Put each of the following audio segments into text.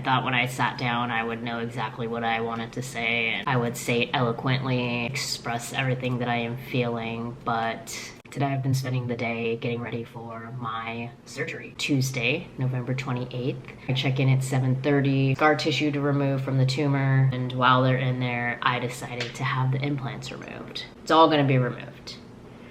thought when I sat down I would know exactly what I wanted to say, and I would say it eloquently, express everything that I am feeling, but today I've been spending the day getting ready for my surgery. Tuesday, November 28th. I check in at 7:30, scar tissue to remove from the tumor, and while they're in there, I decided to have the implants removed. It's all gonna be removed.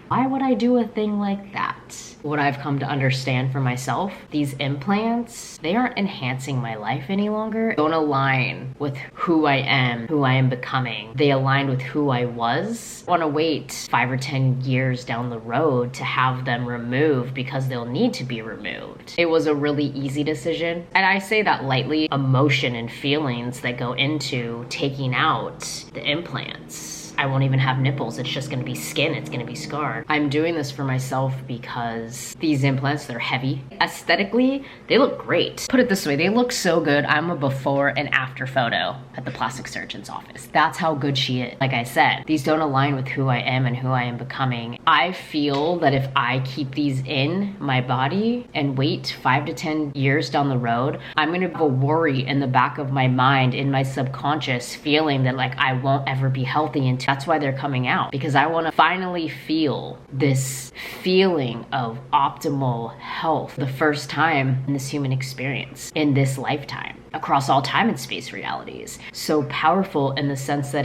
Why would I do a thing like that? What I've come to understand for myself, these implants, they aren't enhancing my life any longer. They don't align with who I am becoming. They align with who I was. I want to wait 5 or 10 years down the road to have them removed because they'll need to be removed. It was a really easy decision. And I say that lightly, emotion and feelings that go into taking out the implants. I won't even have nipples. It's just gonna be skin. It's gonna be scarred. I'm doing this for myself because these implants, they're heavy. Aesthetically, they look great. Put it this way, they look so good. I'm a before and after photo at the plastic surgeon's office. That's how good she is. Like I said, these don't align with who I am and who I am becoming. I feel that if I keep these in my body and wait 5 to 10 years down the road, I'm gonna have a worry in the back of my mind, in my subconscious, feeling that like I won't ever be healthy until that's why they're coming out, because I want to finally feel this feeling of optimal health the first time in this human experience, in this lifetime, across all time and space realities. So powerful in the sense that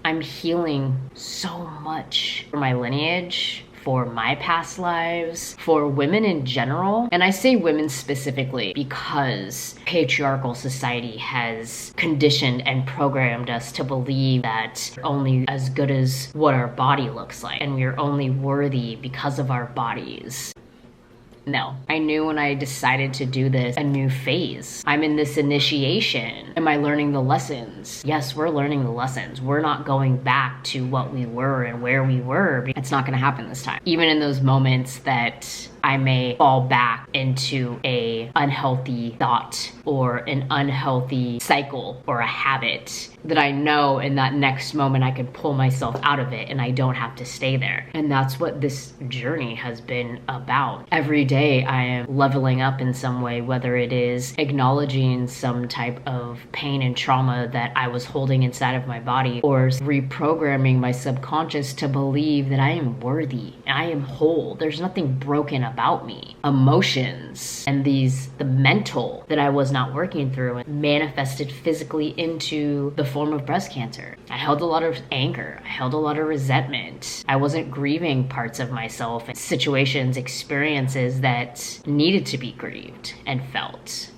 I'm healing so much for my lineage, for my past lives, for women in general. And I say women specifically because patriarchal society has conditioned and programmed us to believe that we're only as good as what our body looks like, and we're only worthy because of our bodies. No, I knew when I decided to do this, a new phase. I'm in this initiation. Am I learning the lessons? Yes, we're learning the lessons. We're not going back to what we were and where we were. It's not gonna happen this time. Even in those moments that I may fall back into a unhealthy thought or an unhealthy cycle or a habit, that I know in that next moment I can pull myself out of it and I don't have to stay there. And that's what this journey has been about. Every day I am leveling up in some way, whether it is acknowledging some type of pain and trauma that I was holding inside of my body, or reprogramming my subconscious to believe that I am worthy, I am whole, there's nothing broken about me. Emotions and the mental that I was not working through manifested physically into the form of breast cancer. I held a lot of anger. I held a lot of resentment. I wasn't grieving parts of myself, situations, experiences that needed to be grieved and felt.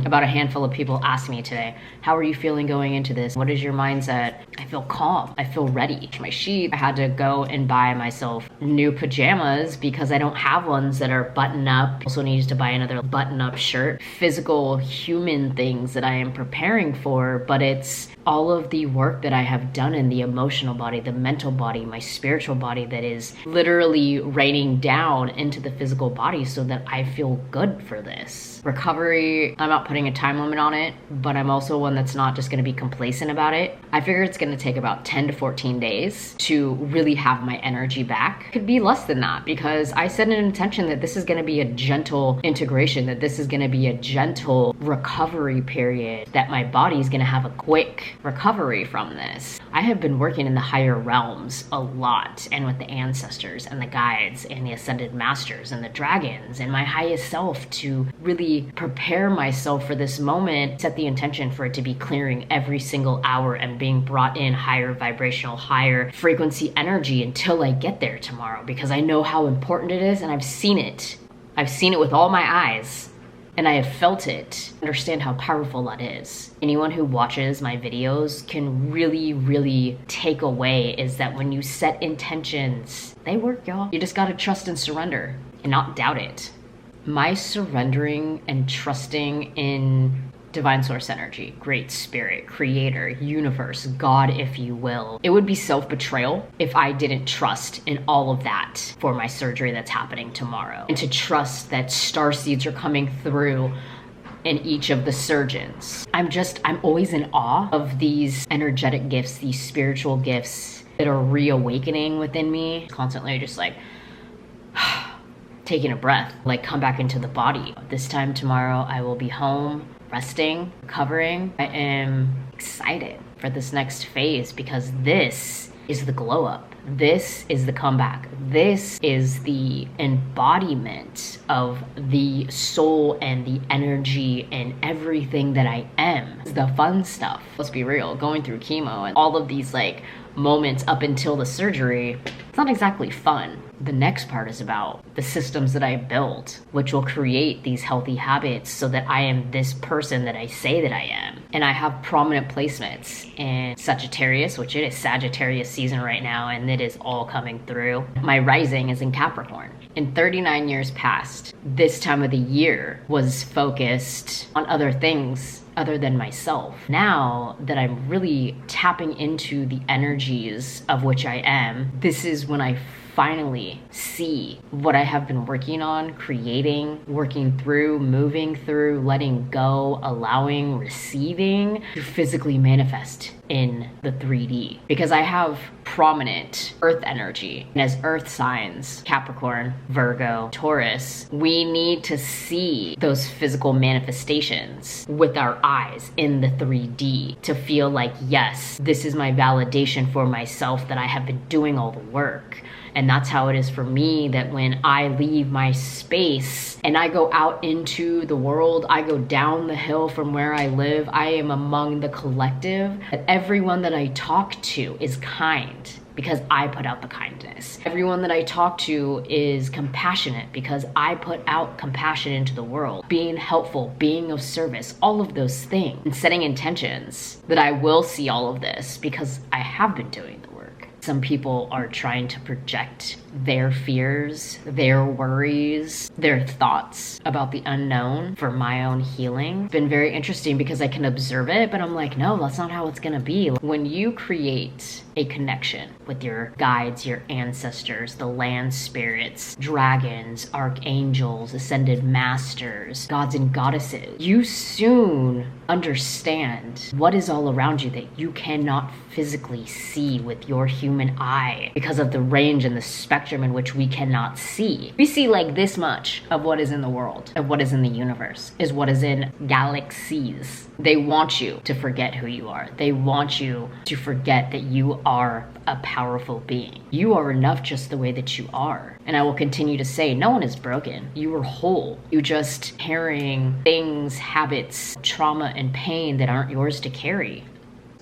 About a handful of people asked me today, how are you feeling going into this? What is your mindset? I feel calm. I feel ready. My sheet, I had to go and buy myself new pajamas because I don't have ones that are button up. Also needs to buy another button up shirt. Physical human things that I am preparing for, but it's all of the work that I have done in the emotional body, the mental body, my spiritual body that is literally raining down into the physical body so that I feel good for this. Recovery, I'm not putting a time limit on it, but I'm also one that's not just gonna be complacent about it. I figure it's gonna take about 10 to 14 days to really have my energy back. Could be less than that because I set an intention that this is gonna be a gentle integration, that this is gonna be a gentle recovery period, that my body's gonna have a quick recovery from this. I have been working in the higher realms a lot, and with the ancestors and the guides and the ascended masters and the dragons and my highest self to really prepare myself for this moment, set the intention for it to be clearing every single hour and being brought in higher vibrational, higher frequency energy until I get there tomorrow, because I know how important it is and I've seen it. I've seen it with all my eyes. And I have felt it. Understand how powerful that is. Anyone who watches my videos can really, really take away is that when you set intentions, they work, y'all. You just gotta trust and surrender and not doubt it. My surrendering and trusting in divine source energy, great spirit, creator, universe, God, if you will. It would be self-betrayal if I didn't trust in all of that for my surgery that's happening tomorrow. And to trust that star seeds are coming through in each of the surgeons. I'm always in awe of these energetic gifts, these spiritual gifts that are reawakening within me. Constantly just like taking a breath, like come back into the body. This time tomorrow I will be home resting, recovering. I am excited for this next phase because this is the glow up. This is the comeback. This is the embodiment of the soul and the energy and everything that I am. It's the fun stuff. Let's be real, going through chemo and all of these like moments up until the surgery, it's not exactly fun. The next part is about the systems that I built, which will create these healthy habits so that I am this person that I say that I am. And I have prominent placements in Sagittarius, which it is Sagittarius season right now, and it is all coming through. My rising is in Capricorn. In 39 years past, this time of the year was focused on other things other than myself. Now that I'm really tapping into the energies of which I am, this is when I finally see what I have been working on, creating, working through, moving through, letting go, allowing, receiving, to physically manifest in the 3D. Because I have prominent earth energy. And as earth signs, Capricorn, Virgo, Taurus, we need to see those physical manifestations with our eyes in the 3D to feel like, yes, this is my validation for myself that I have been doing all the work. And that's how it is for me, that when I leave my space and I go out into the world, I go down the hill from where I live, I am among the collective, that everyone that I talk to is kind because I put out the kindness. Everyone that I talk to is compassionate because I put out compassion into the world. Being helpful, being of service, all of those things. And setting intentions that I will see all of this because I have been doing the work. Some people are trying to project their fears, their worries, their thoughts about the unknown for my own healing. It's been very interesting because I can observe it, but I'm like, no, that's not how it's gonna be. When you create a connection with your guides, your ancestors, the land spirits, dragons, archangels, ascended masters, gods and goddesses, you soon understand what is all around you that you cannot physically see with your human eye because of the range and the spectrum in which we cannot see. We see like this much of what is in the world, of what is in the universe, is what is in galaxies. They want you to forget who you are. They want you to forget that you are a powerful being. You are enough just the way that you are. And I will continue to say, no one is broken. You are whole. You just carrying things, habits, trauma, and pain that aren't yours to carry.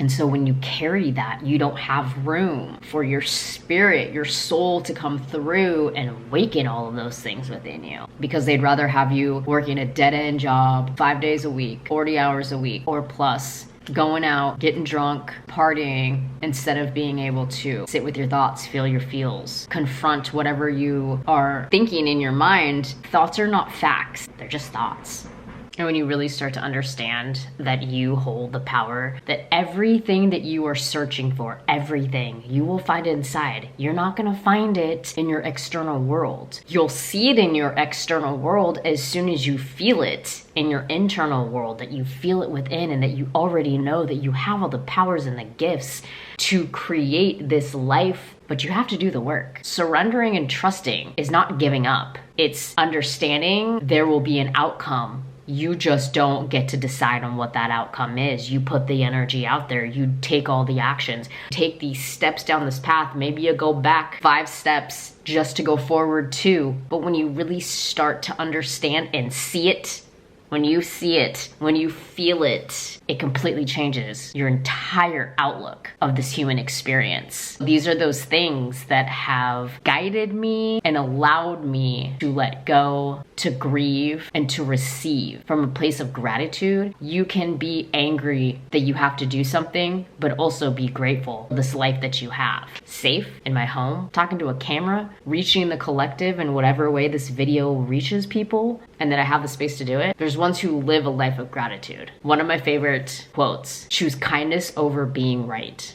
And so when you carry that, you don't have room for your spirit, your soul to come through and awaken all of those things within you. Because they'd rather have you working a dead-end job 5 days a week, 40 hours a week, or plus, going out, getting drunk, partying, instead of being able to sit with your thoughts, feel your feels, confront whatever you are thinking in your mind. Thoughts are not facts, they're just thoughts. And when you really start to understand that you hold the power, that everything that you are searching for, everything, you will find it inside. You're not gonna find it in your external world. You'll see it in your external world as soon as you feel it in your internal world, that you feel it within and that you already know that you have all the powers and the gifts to create this life, but you have to do the work. Surrendering and trusting is not giving up. It's understanding there will be an outcome. You just don't get to decide on what that outcome is. You put the energy out there. You take all the actions. Take these steps down this path. Maybe you go back 5 steps just to go forward 2. But when you really start to understand and see it, when you see it, when you feel it, it completely changes your entire outlook of this human experience. These are those things that have guided me and allowed me to let go, to grieve, and to receive. From a place of gratitude, you can be angry that you have to do something, but also be grateful for this life that you have. Safe in my home, talking to a camera, reaching the collective in whatever way this video reaches people, and that I have the space to do it. There's ones who live a life of gratitude. One of my favorite quotes, choose kindness over being right.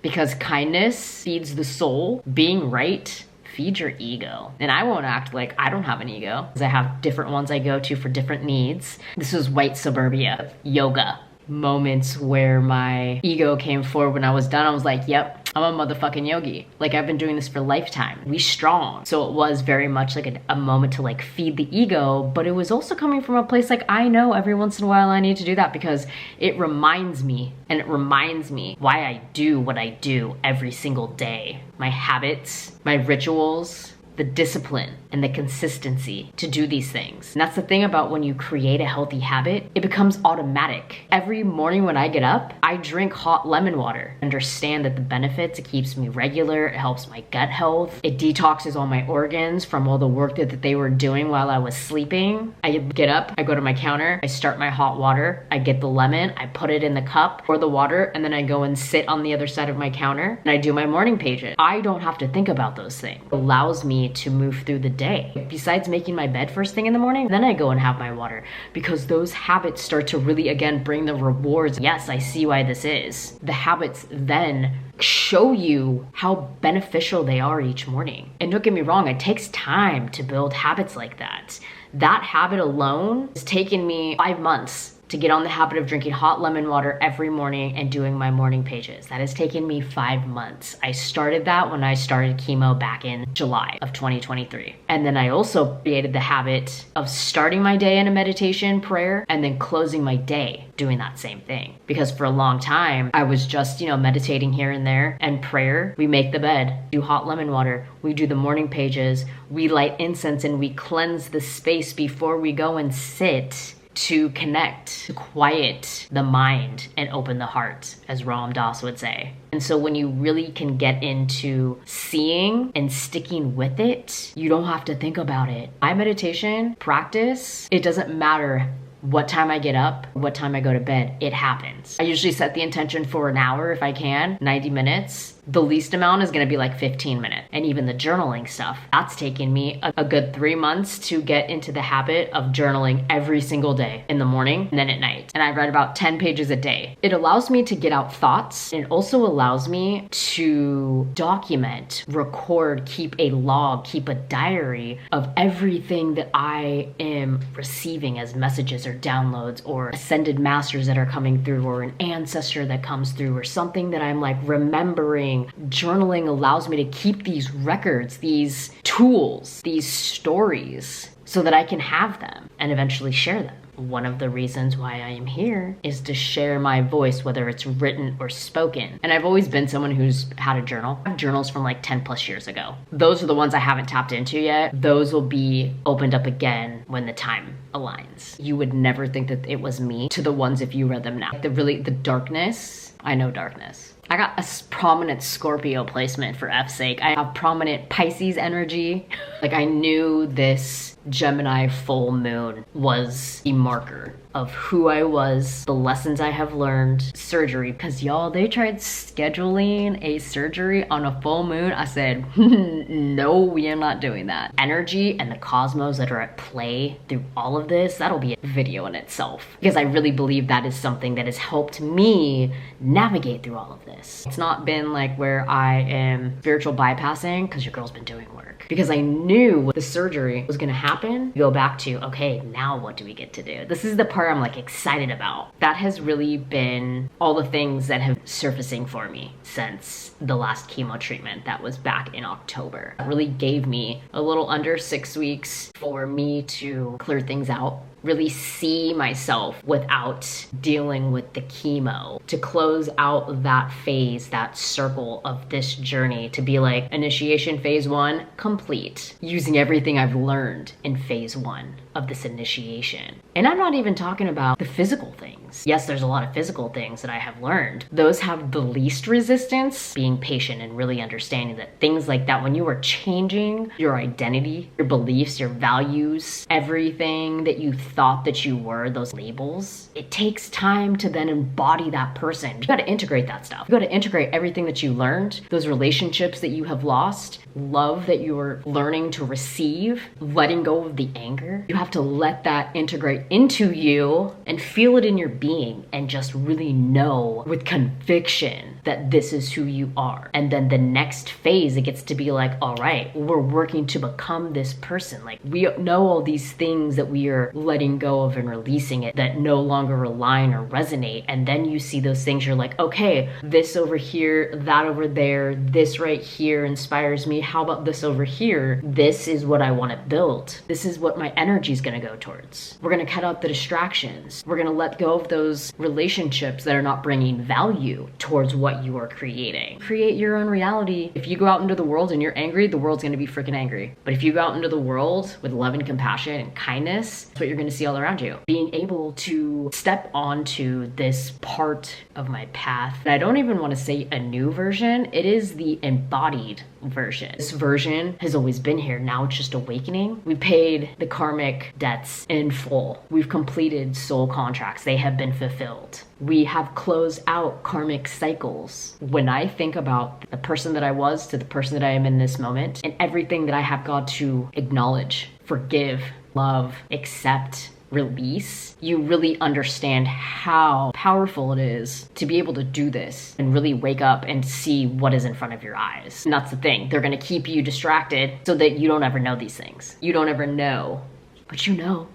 Because kindness feeds the soul, being right feeds your ego. And I won't act like I don't have an ego, because I have different ones I go to for different needs. This was white suburbia, yoga. Moments where my ego came forward when I was done, I was like, yep, I'm a motherfucking yogi. Like, I've been doing this for a lifetime. We strong. So it was very much like a moment to like feed the ego, but it was also coming from a place like, I know every once in a while I need to do that because it reminds me, and it reminds me why I do what I do every single day. My habits, my rituals, the discipline and the consistency to do these things. And that's the thing about when you create a healthy habit, it becomes automatic. Every morning when I get up, I drink hot lemon water. Understand that the benefits, it keeps me regular, it helps my gut health, it detoxes all my organs from all the work that they were doing while I was sleeping. I get up, I go to my counter, I start my hot water, I get the lemon, I put it in the cup, pour the water, and then I go and sit on the other side of my counter and I do my morning pages. I don't have to think about those things. It allows me to move through the day. Besides making my bed first thing in the morning, then I go and have my water, because those habits start to really, again, bring the rewards. Yes, I see why this is. The habits then show you how beneficial they are each morning. And don't get me wrong, it takes time to build habits like that. That habit alone has taken me 5 months to get on the habit of drinking hot lemon water every morning and doing my morning pages. That has taken me 5 months. I started that when I started chemo back in July of 2023. And then I also created the habit of starting my day in a meditation prayer and then closing my day doing that same thing. Because for a long time, I was just, meditating here and there, and prayer. We make the bed, do hot lemon water, we do the morning pages, we light incense, and we cleanse the space before we go and sit to connect, to quiet the mind and open the heart, as Ram Dass would say. And so when you really can get into seeing and sticking with it, you don't have to think about it. My meditation practice, it doesn't matter what time I get up, what time I go to bed, it happens. I usually set the intention for an hour if I can, 90 minutes. The least amount is gonna be like 15 minutes. And even the journaling stuff, that's taken me a good 3 months to get into the habit of journaling every single day, in the morning and then at night. And I read about 10 pages a day. It allows me to get out thoughts. It also allows me to document, record, keep a log, keep a diary of everything that I am receiving as messages or downloads or ascended masters that are coming through, or an ancestor that comes through, or something that I'm like remembering. Journaling allows me to keep these records, these tools, these stories, so that I can have them and eventually share them. One of the reasons why I am here is to share my voice, whether it's written or spoken. And I've always been someone who's had a journal. I have journals from like 10 plus years ago. Those are the ones I haven't tapped into yet. Those will be opened up again when the time aligns. You would never think that it was me to the ones if you read them now. The darkness, I know darkness. I got a prominent Scorpio placement for F's sake. I have prominent Pisces energy. Like, I knew this Gemini full moon was a marker of who I was, the lessons I have learned, surgery, because y'all, they tried scheduling a surgery on a full moon. I said, no, we are not doing that. Energy and the cosmos that are at play through all of this, that'll be a video in itself, because I really believe that is something that has helped me navigate through all of this. It's not been like where I am spiritual bypassing, because your girl's been doing work, because I knew the surgery was gonna happen. Go back to, okay, now what do we get to do? This is the part I'm like excited about. That has really been all the things that have surfacing for me since the last chemo treatment that was back in October. It really gave me a little under 6 weeks for me to clear things out, really see myself without dealing with the chemo, to close out that phase, that circle of this journey, to be like, initiation phase 1 complete, using everything I've learned in phase 1 of this initiation. And I'm not even talking about the physical things. Yes, there's a lot of physical things that I have learned. Those have the least resistance. Being patient and really understanding that things like that, when you are changing your identity, your beliefs, your values, everything that you thought that you were, those labels, it takes time to then embody that person. You gotta integrate that stuff. You gotta integrate everything that you learned, those relationships that you have lost, love that you're learning to receive, letting go of the anger. You have to let that integrate into you and feel it in your being, and just really know with conviction that this is who you are. And then the next phase, it gets to be like, all right, we're working to become this person. Like, we know all these things that we are letting go of and releasing it that no longer align or resonate. And then you see those things, you're like, okay, this over here, that over there, this right here inspires me. How about this over here? This is what I want to build. This is what my energy is going to go towards. We're going to cut out the distractions. We're going to let go of those relationships that are not bringing value towards what you are creating. Create your own reality. If you go out into the world and you're angry, the world's going to be freaking angry. But if you go out into the world with love and compassion and kindness, that's what you're going to see all around you. Being able to step onto this part of my path, I don't even want to say a new version, it is the embodied version. This version has always been here. Now it's just awakening. We paid the karmic debts in full. We've completed soul contracts. They have been fulfilled. We have closed out karmic cycles. When I think about the person that I was to the person that I am in this moment and everything that I have got to acknowledge, forgive, love, accept, release, you really understand how powerful it is to be able to do this and really wake up and see what is in front of your eyes. And that's the thing. They're going to keep you distracted so that you don't ever know these things. You don't ever know, but you know.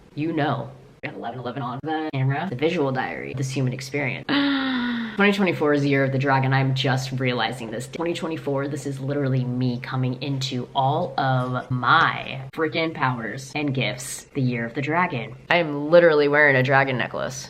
Got 1111 on the camera. The visual diary, this human experience. 2024 is the year of the dragon. I'm just realizing this. 2024, this is literally me coming into all of my freaking powers and gifts. The year of the dragon. I am literally wearing a dragon necklace.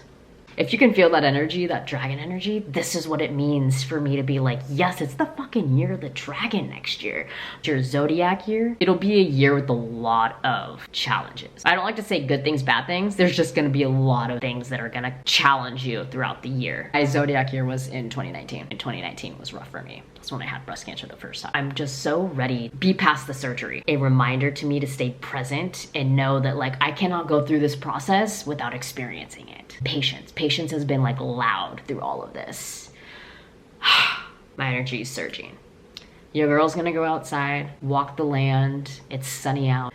If you can feel that energy, that dragon energy, this is what it means for me to be like, yes, it's the fucking year of the dragon next year. It's your zodiac year. It'll be a year with a lot of challenges. I don't like to say good things, bad things. There's just gonna be a lot of things that are gonna challenge you throughout the year. My zodiac year was in 2019, and 2019 was rough for me. That's when I had breast cancer the first time. I'm just so ready to be past the surgery. A reminder to me to stay present and know that like I cannot go through this process without experiencing it. Patience has been like loud through all of this. My energy is surging. Your girl's gonna go outside, walk the land. It's sunny out.